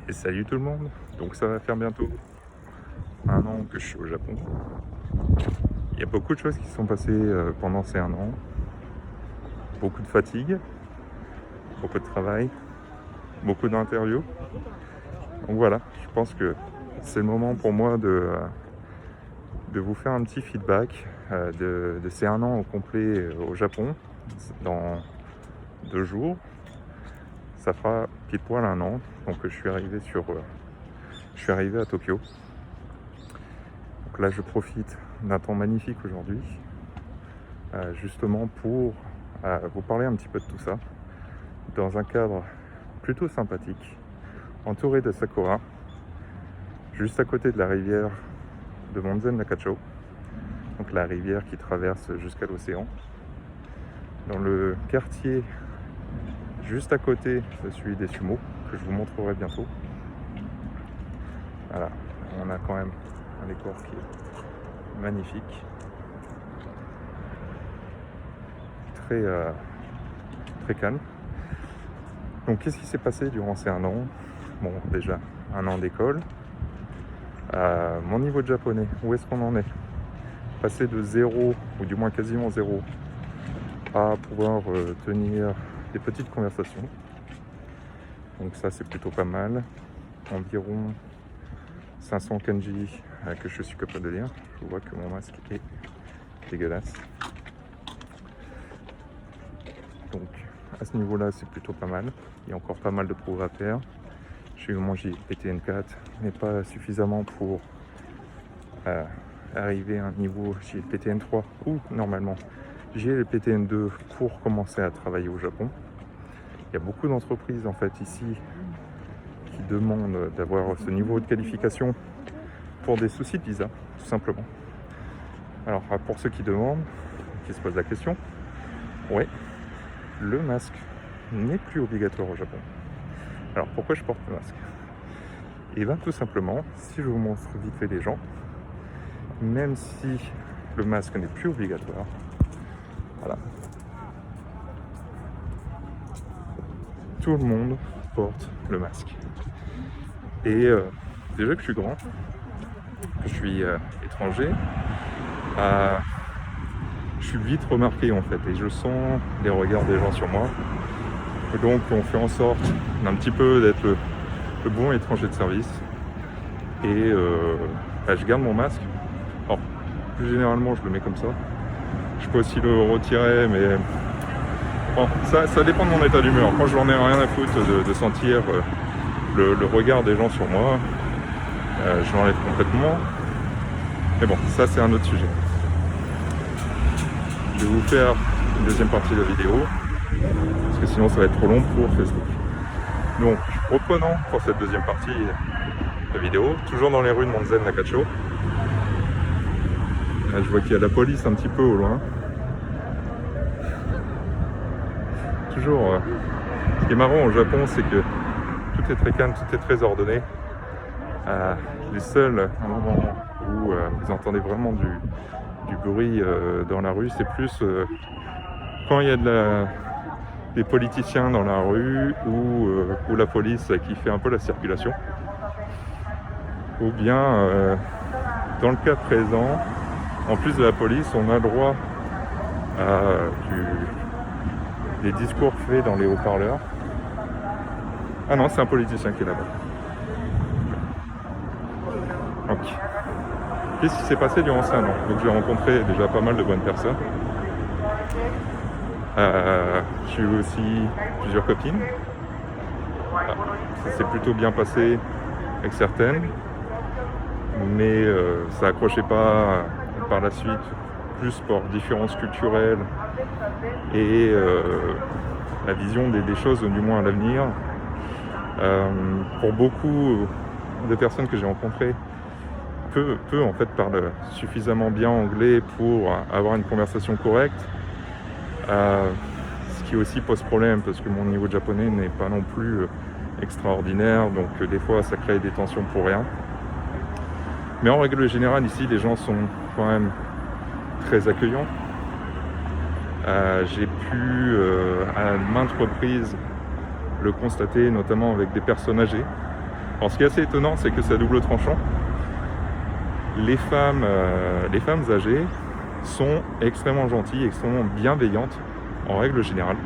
Et salut tout le monde. Donc ça va faire bientôt un an que je suis au Japon. Il y a beaucoup de choses qui se sont passées pendant ces un an. Beaucoup de fatigue, beaucoup de travail, beaucoup d'interviews. Donc voilà, je pense que c'est le moment pour moi de vous faire un petit feedback de ces un an au complet au Japon. Dans 2 jours, ça fera pile poil un an. Donc je suis arrivé à Tokyo. Donc là, je profite d'un temps magnifique aujourd'hui, justement pour vous parler un petit peu de tout ça, dans un cadre plutôt sympathique, entouré de sakura, juste à côté de la rivière de Monzen Nakacho, donc la rivière qui traverse jusqu'à l'océan. Dans le quartier juste à côté de celui des sumo, que je vous montrerai bientôt. Voilà, on a quand même un décor qui est magnifique, très calme. Donc qu'est-ce qui s'est passé durant ces un an? Bon, déjà un an d'école. Mon niveau de japonais, où est-ce qu'on en est? Passer de zéro, ou du moins quasiment zéro, à pouvoir tenir des petites conversations. Donc ça, c'est plutôt pas mal. Environ 500 kanji que je suis capable de lire. Je vois que mon masque est dégueulasse. Donc à ce niveau-là, c'est plutôt pas mal. Il y a encore pas mal de progrès à faire. J'ai eu mon JPTN4, mais pas suffisamment pour arriver à un niveau JPTN3 ou normalement j'ai le PTN2 pour commencer à travailler au Japon. Il y a beaucoup d'entreprises en fait ici qui demandent d'avoir ce niveau de qualification pour des soucis de visa, tout simplement. Alors pour ceux qui demandent, qui se posent la question, ouais, le masque n'est plus obligatoire au Japon. Alors pourquoi je porte le masque? Et bien tout simplement, si je vous montre vite fait les gens, même si le masque n'est plus obligatoire, voilà, tout le monde porte le masque. Et déjà que je suis grand, que je suis étranger, je suis vite remarqué en fait, et je sens les regards des gens sur moi. Et donc on fait en sorte d'un petit peu d'être le bon étranger de service. Et je garde mon masque. Alors, plus généralement, je le mets comme ça. Je peux aussi le retirer, mais bon, ça dépend de mon état d'humeur. Quand je n'en ai rien à foutre de sentir le regard des gens sur moi, je l'enlève complètement. Mais bon, ça c'est un autre sujet. Je vais vous faire une deuxième partie de la vidéo, parce que sinon ça va être trop long pour Facebook. Donc, reprenons pour cette deuxième partie de la vidéo, toujours dans les rues de Monzen Nakacho. Là, je vois qu'il y a la police un petit peu au loin. Toujours, ce qui est marrant au Japon, c'est que tout est très calme, tout est très ordonné. Les seuls moments où vous entendez vraiment du bruit dans la rue, c'est plus quand il y a des politiciens dans la rue ou la police qui fait un peu la circulation. Ou bien, dans le cas présent, en plus de la police, on a le droit à des discours faits dans les haut-parleurs. Ah non, c'est un politicien qui est là-bas. Donc, qu'est-ce qui s'est passé durant ces un an? Donc j'ai rencontré déjà pas mal de bonnes personnes. J'ai eu aussi plusieurs copines. Ça s'est plutôt bien passé avec certaines, mais ça accrochait pas par la suite, plus pour différences culturelles et la vision des choses, du moins à l'avenir. Pour beaucoup de personnes que j'ai rencontrées, peu en fait parlent suffisamment bien anglais pour avoir une conversation correcte, ce qui aussi pose problème parce que mon niveau de japonais n'est pas non plus extraordinaire, donc des fois ça crée des tensions pour rien. Mais en règle générale ici les gens sont quand même très accueillants. J'ai pu à maintes reprises le constater, notamment avec des personnes âgées Alors ce qui est assez étonnant, c'est que c'est à double tranchant. Les femmes âgées sont extrêmement gentilles, extrêmement bienveillantes en règle générale.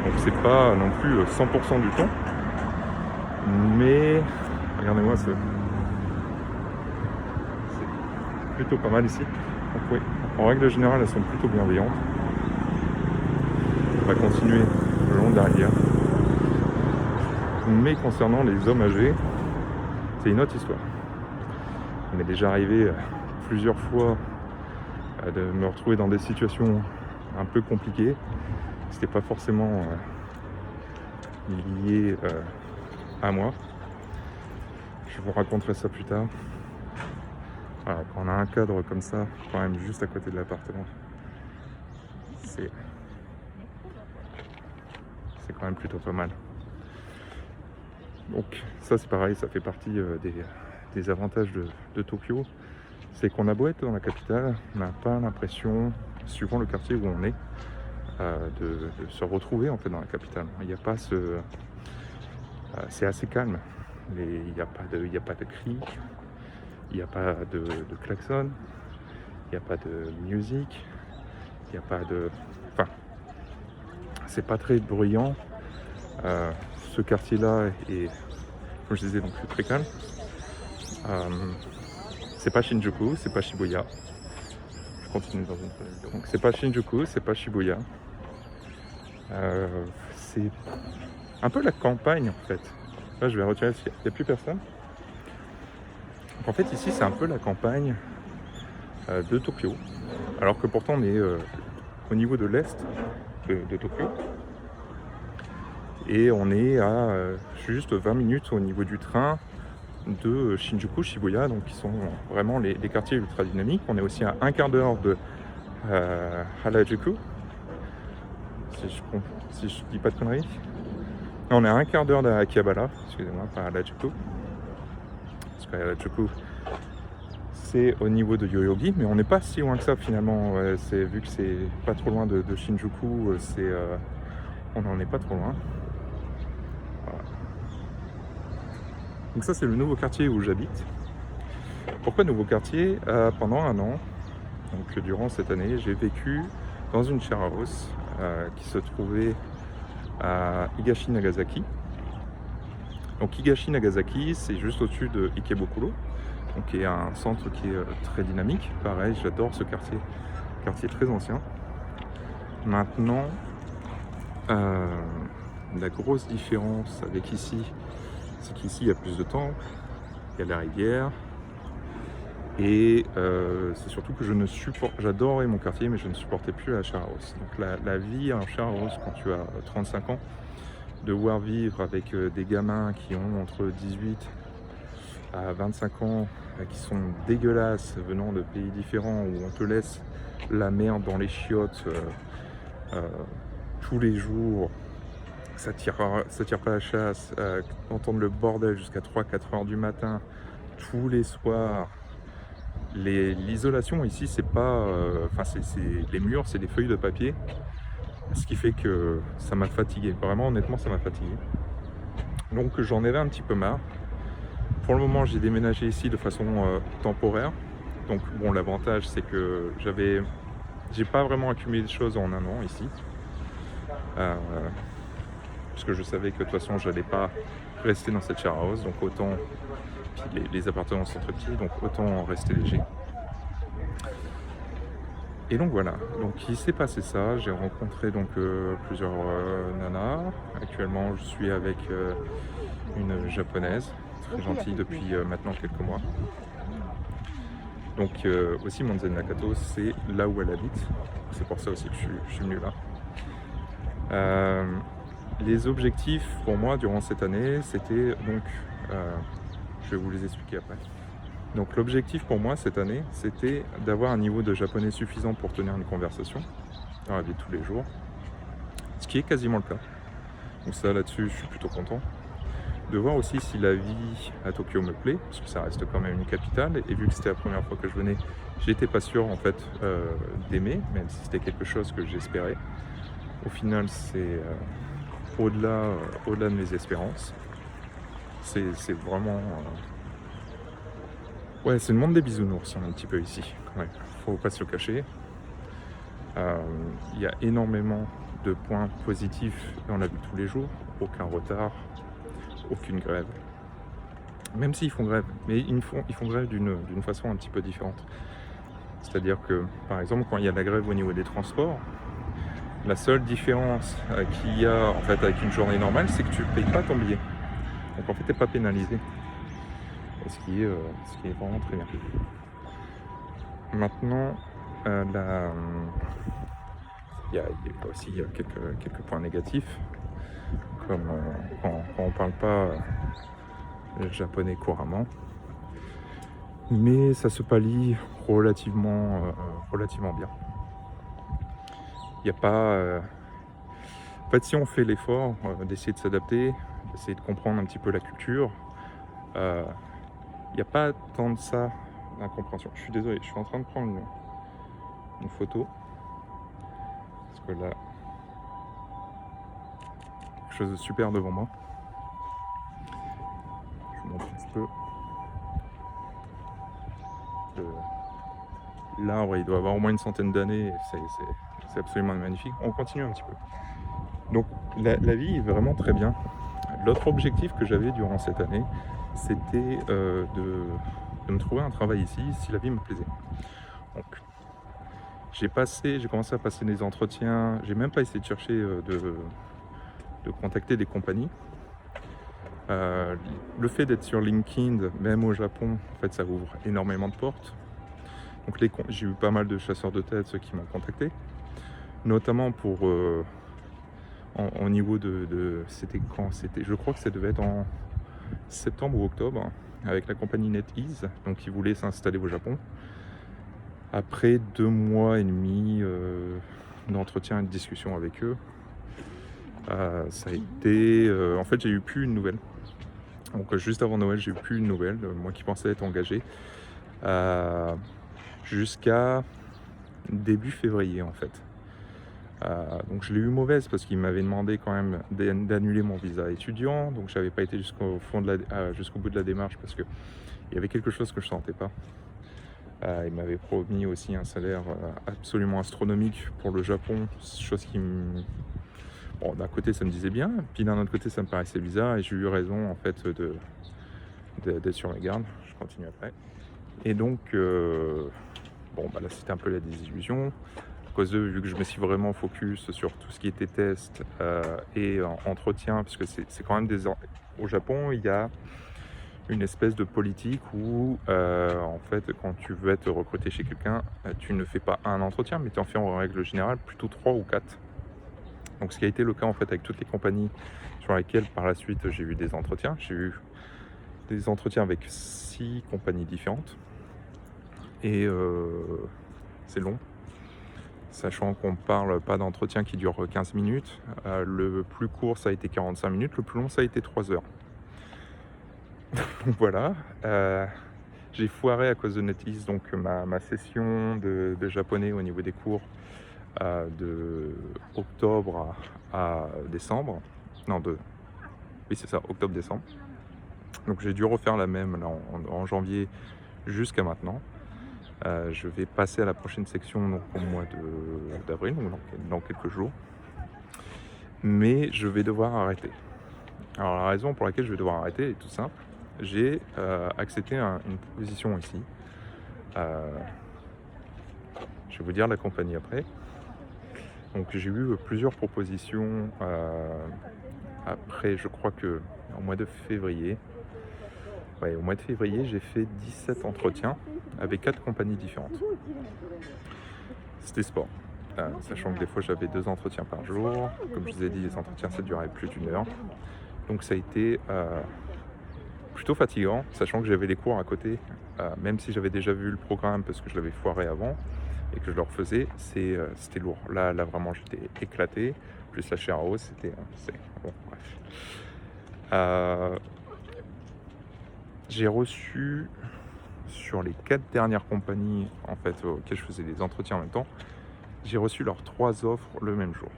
Donc c'est pas non plus 100% du temps. Mais regardez-moi, c'est plutôt pas mal ici. Donc oui, en règle générale, elles sont plutôt bienveillantes. On va continuer le long de la rivière. Mais concernant les hommes âgés, c'est une autre histoire. Il m'est déjà arrivé plusieurs fois de me retrouver dans des situations un peu compliquées. C'était pas forcément lié à moi. Je vous raconterai ça plus tard. Voilà, quand on a un cadre comme ça, quand même juste à côté de l'appartement, c'est quand même plutôt pas mal. Donc ça c'est pareil, ça fait partie des avantages de Tokyo. C'est qu'on a beau être dans la capitale, on n'a pas l'impression, suivant le quartier où on est, de se retrouver en fait dans la capitale. Il n'y a pas c'est assez calme. Il n'y a pas de cris, il n'y a pas de klaxon, il n'y a pas de musique, il n'y a pas de... Enfin, c'est pas très bruyant. Ce quartier-là est, comme je disais, donc c'est très calme. C'est pas Shinjuku, c'est pas Shibuya. Je continue dans une fenêtre. Donc c'est pas Shinjuku, c'est pas Shibuya. C'est un peu la campagne en fait. Là je vais retirer, il n'y a plus personne. Donc, en fait ici c'est un peu la campagne de Tokyo. Alors que pourtant on est au niveau de l'est de Tokyo. Et on est à juste 20 minutes au niveau du train de Shinjuku, Shibuya, donc qui sont vraiment les quartiers ultra dynamiques. On est aussi à un quart d'heure de Harajuku, si je dis pas de conneries. On est à un quart d'heure d'Akihabara, excusez-moi, pas Harajuku. Parce que Harajuku, c'est au niveau de Yoyogi, mais on n'est pas si loin que ça finalement. Vu que c'est pas trop loin de Shinjuku, on n'en est pas trop loin. Voilà. Donc ça c'est le nouveau quartier où j'habite. Pourquoi nouveau quartier? Pendant un an, donc durant cette année, j'ai vécu dans une share house qui se trouvait à Higashi Nagasaki. Donc Higashi Nagasaki, c'est juste au-dessus de Ikebukuro, donc qui est un centre qui est très dynamique. Pareil, j'adore ce quartier très ancien. Maintenant, la grosse différence avec ici, c'est qu'ici il y a plus de temples, il y a la rivière, et c'est surtout que j'adorais mon quartier, mais je ne supportais plus la share house. Donc la vie en share house quand tu as 35 ans, devoir vivre avec des gamins qui ont entre 18 à 25 ans, qui sont dégueulasses, venant de pays différents, où on te laisse la merde dans les chiottes tous les jours, ça tire pas la chasse, entendre le bordel jusqu'à 3-4 heures du matin, tous les soirs. L'isolation ici, c'est pas... les murs, c'est des feuilles de papier. Ce qui fait que ça m'a fatigué. Vraiment, honnêtement, ça m'a fatigué. Donc j'en avais un petit peu marre. Pour le moment, j'ai déménagé ici de façon temporaire. Donc bon, l'avantage, c'est que j'ai pas vraiment accumulé de choses en un an ici. Parce que je savais que de toute façon, j'allais pas rester dans cette share house. Donc autant... Puis les appartements sont très petits, donc autant en rester léger. Et donc voilà, donc il s'est passé ça, j'ai rencontré donc plusieurs nanas. Actuellement je suis avec une japonaise, très gentille depuis maintenant quelques mois. Donc aussi Monzen Nakato, c'est là où elle habite, c'est pour ça aussi que je suis venu là. Les objectifs pour moi durant cette année, c'était donc, je vais vous les expliquer après. Donc l'objectif pour moi cette année, c'était d'avoir un niveau de japonais suffisant pour tenir une conversation dans la vie de tous les jours, ce qui est quasiment le cas. Donc ça là-dessus, je suis plutôt content. De voir aussi si la vie à Tokyo me plaît, parce que ça reste quand même une capitale, et vu que c'était la première fois que je venais, j'étais pas sûr en fait d'aimer, même si c'était quelque chose que j'espérais. Au final, c'est au-delà de mes espérances. C'est vraiment... Ouais, c'est le monde des bisounours, un petit peu ici. Ouais, faut pas se le cacher. Il y a énormément de points positifs dans la vie de tous les jours. Aucun retard, aucune grève. Même s'ils font grève, mais ils font grève d'une façon un petit peu différente. C'est-à-dire que, par exemple, quand il y a la grève au niveau des transports, la seule différence qu'il y a en fait avec une journée normale, c'est que tu ne payes pas ton billet. Donc en fait, tu n'es pas pénalisé. Ce qui est vraiment très bien. Maintenant, il y a aussi quelques points négatifs, comme quand on ne parle pas japonais couramment. Mais ça se pallie relativement bien. Il n'y a pas... En fait, si on fait l'effort d'essayer de s'adapter, d'essayer de comprendre un petit peu la culture, il n'y a pas tant de ça d'incompréhension. Je suis désolé, je suis en train de prendre une photo. Parce que là, quelque chose de super devant moi. Je vous montre un petit peu. L'arbre, il doit avoir au moins une centaine d'années. C'est absolument magnifique. On continue un petit peu. Donc la vie est vraiment très bien. L'autre objectif que j'avais durant cette année, c'était de me trouver un travail ici, si la vie me plaisait. Donc j'ai commencé à passer des entretiens. J'ai même pas essayé de chercher de contacter des compagnies. Le fait d'être sur LinkedIn, même au Japon, en fait, ça ouvre énormément de portes. Donc j'ai eu pas mal de chasseurs de tête, ceux qui m'ont contacté, notamment pour au niveau c'était quand c'était, je crois que ça devait être en septembre ou octobre, avec la compagnie NetEase, donc ils voulaient s'installer au Japon. Après 2 mois et demi d'entretien et de discussion avec eux, ça a été... en fait, j'ai eu plus une nouvelle. Donc juste avant Noël, j'ai eu plus une nouvelle, moi qui pensais être engagé, jusqu'à début février en fait. Donc je l'ai eu mauvaise parce qu'il m'avait demandé quand même d'annuler mon visa étudiant, donc j'avais pas été jusqu'au bout de la démarche parce que il y avait quelque chose que je sentais pas. Il m'avait promis aussi un salaire absolument astronomique pour le Japon, chose qui me... Bon, d'un côté ça me disait bien, puis d'un autre côté ça me paraissait bizarre et j'ai eu raison en fait d'être sur mes gardes. Je continue après. Et donc, bon, bah là c'était un peu la désillusion. À cause d'eux, vu que je me suis vraiment focus sur tout ce qui était test et entretien, parce que c'est quand même au Japon, il y a une espèce de politique où, en fait, quand tu veux être recruté chez quelqu'un, tu ne fais pas un entretien, mais tu en fais en règle générale plutôt 3 ou 4. Donc, ce qui a été le cas en fait avec toutes les compagnies sur lesquelles par la suite j'ai eu des entretiens. J'ai eu des entretiens avec 6 compagnies différentes et c'est long. Sachant qu'on ne parle pas d'entretien qui dure 15 minutes. Le plus court, ça a été 45 minutes. Le plus long, ça a été 3 heures. Donc voilà. J'ai foiré à cause de NetEase donc ma session de japonais au niveau des cours de octobre à décembre. Non, oui, c'est ça, octobre-décembre. Donc j'ai dû refaire la même là, en janvier jusqu'à maintenant. Je vais passer à la prochaine section donc, au mois d'avril, donc dans quelques jours. Mais je vais devoir arrêter. Alors la raison pour laquelle je vais devoir arrêter est tout simple. J'ai accepté une proposition ici. Je vais vous dire la compagnie après. Donc j'ai eu plusieurs propositions après, je crois que au mois de février. Ouais, au mois de février, j'ai fait 17 entretiens avec 4 compagnies différentes. C'était sport. Sachant que des fois j'avais 2 entretiens par jour. Comme je vous ai dit, les entretiens ça durait plus d'1 heure. Donc ça a été plutôt fatigant, sachant que j'avais les cours à côté. Même si j'avais déjà vu le programme parce que je l'avais foiré avant et que je le refaisais, c'était lourd. Là vraiment j'étais éclaté. Plus la chair à eau, c'était... bon, bref. J'ai reçu sur les 4 dernières compagnies en fait, auxquelles je faisais des entretiens en même temps, j'ai reçu leurs 3 offres le même jour.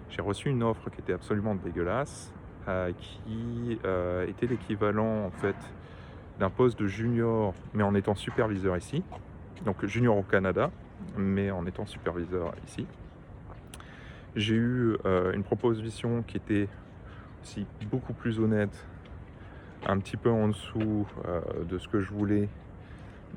J'ai reçu une offre qui était absolument dégueulasse, qui était l'équivalent en fait d'un poste de junior, mais en étant superviseur ici. Donc junior au Canada, mais en étant superviseur ici. J'ai eu une proposition qui était aussi beaucoup plus honnête, un petit peu en dessous de ce que je voulais,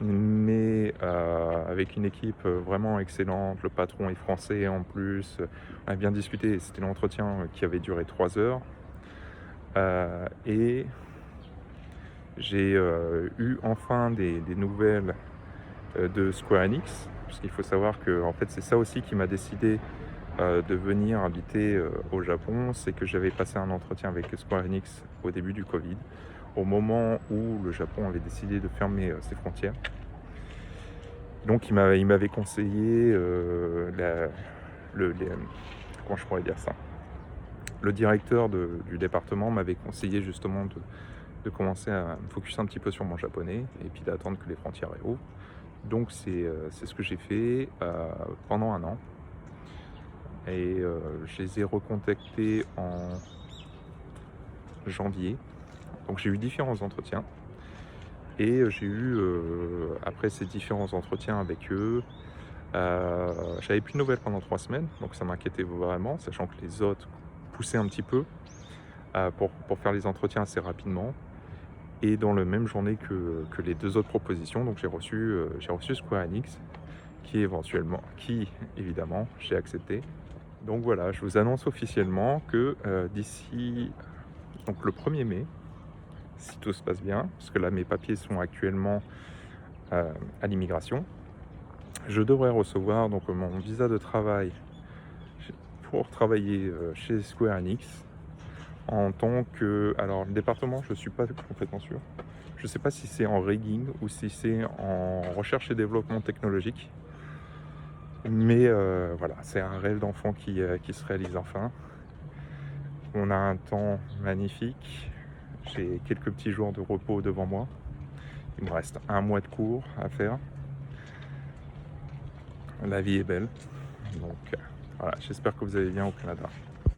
mais avec une équipe vraiment excellente. Le patron est français en plus. On a bien discuté. C'était l'entretien qui avait duré 3 heures. Et j'ai eu enfin des nouvelles de Square Enix, parce qu'il faut savoir que en fait, c'est ça aussi qui m'a décidé de venir habiter au Japon. C'est que j'avais passé un entretien avec Square Enix au début du Covid, au moment où le Japon avait décidé de fermer ses frontières. Donc il m'avait conseillé, comment je pourrais dire ça, le directeur du département m'avait conseillé justement de commencer à me focus un petit peu sur mon japonais et puis d'attendre que les frontières réouvrent. Donc c'est ce que j'ai fait pendant un an. Et je les ai recontactés en janvier. Donc j'ai eu différents entretiens. Et j'ai eu, après ces différents entretiens avec eux, j'avais plus de nouvelles pendant 3 semaines. Donc ça m'inquiétait vraiment, sachant que les autres poussaient un petit peu pour faire les entretiens assez rapidement. Et dans la même journée que les 2 autres propositions, donc j'ai reçu Square Enix, qui évidemment j'ai accepté. Donc voilà, je vous annonce officiellement que d'ici donc le 1er mai, si tout se passe bien, parce que là mes papiers sont actuellement à l'immigration, je devrais recevoir donc mon visa de travail pour travailler chez Square Enix en tant que... Alors le département, je ne suis pas complètement sûr. Je ne sais pas si c'est en rigging ou si c'est en recherche et développement technologique. Mais voilà, c'est un rêve d'enfant qui se réalise enfin. On a un temps magnifique. J'ai quelques petits jours de repos devant moi. Il me reste un mois de cours à faire. La vie est belle. Donc voilà, j'espère que vous allez bien au Canada.